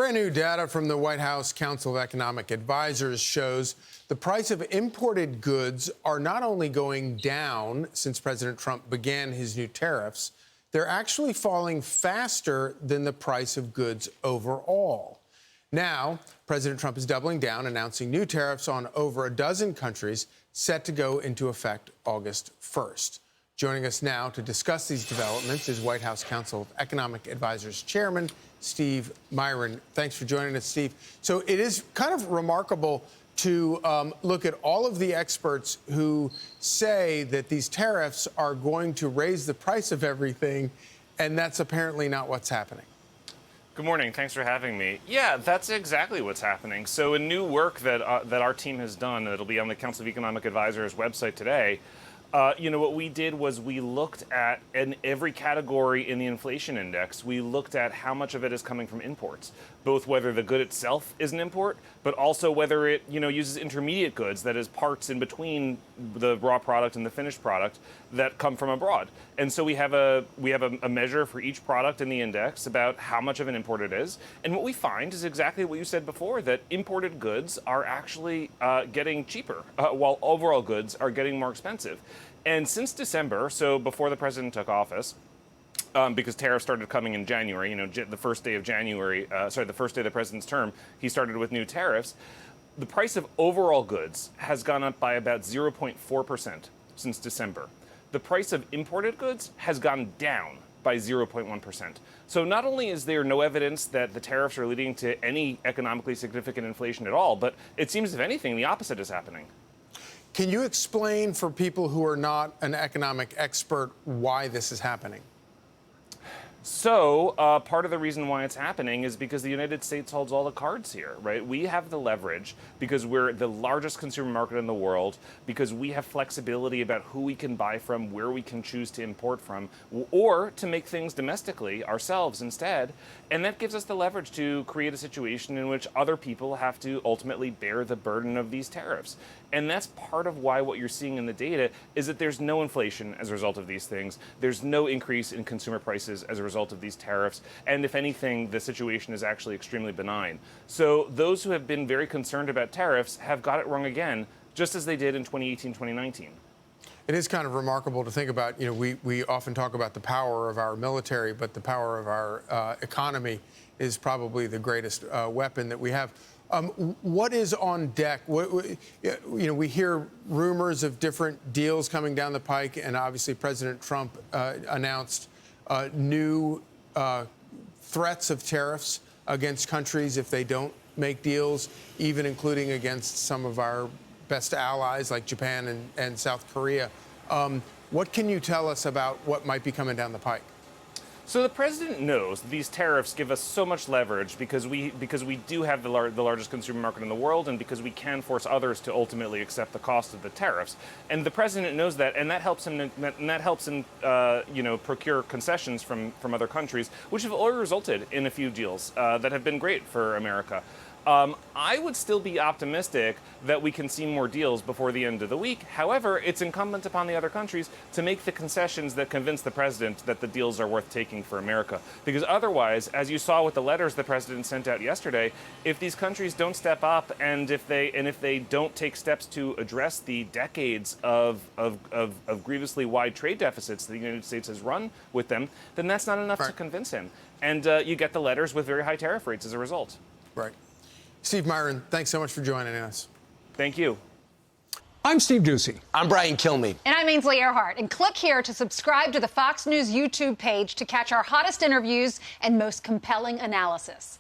Brand new data from the White House Council of Economic Advisors shows the price of imported goods are not only going down since President Trump began his new tariffs, they're actually falling faster than the price of goods overall. Now, President Trump is doubling down, announcing new tariffs on over a dozen countries set to go into effect August 1st. Joining us now to discuss these developments is White House Council of Economic Advisors Chairman Steve Miran. Thanks for joining us, Steve. So it is kind of remarkable to look at all of the experts who say that these tariffs are going to raise the price of everything, and that's apparently not what's happening. Good morning. Thanks for having me. Yeah, that's exactly what's happening. So in new work that our team has done, that'll be on the Council of Economic Advisors website today, what we did was we looked at, in every category in the inflation index, we looked at how much of it is coming from imports, both whether the good itself is an import, but also whether it, uses intermediate goods, that is parts in between the raw product and the finished product that come from abroad. And so we have a measure for each product in the index about how much of an import it is. And what we find is exactly what you said before, that imported goods are actually getting cheaper, while overall goods are getting more expensive. And since December, so before the president took office, because tariffs started coming in January, the first day of January, the first day of the president's term, he started with new tariffs. The price of overall goods has gone up by about 0.4% since December. The price of imported goods has gone down by 0.1%. So not only is there no evidence that the tariffs are leading to any economically significant inflation at all, but it seems, if anything, the opposite is happening. Can you explain for people who are not an economic expert why this is happening? So part of the reason why it's happening is because the United States holds all the cards here, right? We have the leverage because we're the largest consumer market in the world, because we have flexibility about who we can buy from, where we can choose to import from, or to make things domestically ourselves instead. And that gives us the leverage to create a situation in which other people have to ultimately bear the burden of these tariffs. And that's part of why what you're seeing in the data is that there's no inflation as a result of these things. There's no increase in consumer prices as a result of these tariffs. And if anything, the situation is actually extremely benign. So those who have been very concerned about tariffs have got it wrong again, just as they did in 2018, 2019. It is kind of remarkable to think about. We often talk about the power of our military, but the power of our economy is probably the greatest weapon that we have. What is on deck? We hear rumors of different deals coming down the pike, and obviously President Trump announced new threats of tariffs against countries if they don't make deals, even including against some of our best allies like Japan and South Korea. What can you tell us about what might be coming down the pike? So the president knows that these tariffs give us so much leverage because we do have the largest consumer market in the world, and because we can force others to ultimately accept the cost of the tariffs. And the president knows that, and that helps him procure concessions from other countries, which have already resulted in a few deals that have been great for America. I would still be optimistic that we can see more deals before the end of the week. However, it's incumbent upon the other countries to make the concessions that convince the president that the deals are worth taking for America. Because otherwise, as you saw with the letters the president sent out yesterday, if these countries don't step up and if they don't take steps to address the decades of grievously wide trade deficits that the United States has run with them, then that's not enough to convince him. And you get the letters with very high tariff rates as a result. Right. Steve Miran, thanks so much for joining us. Thank you. I'm Steve Doocy. I'm Brian Kilmeade. And I'm Ainsley Earhart. And click here to subscribe to the Fox News YouTube page to catch our hottest interviews and most compelling analysis.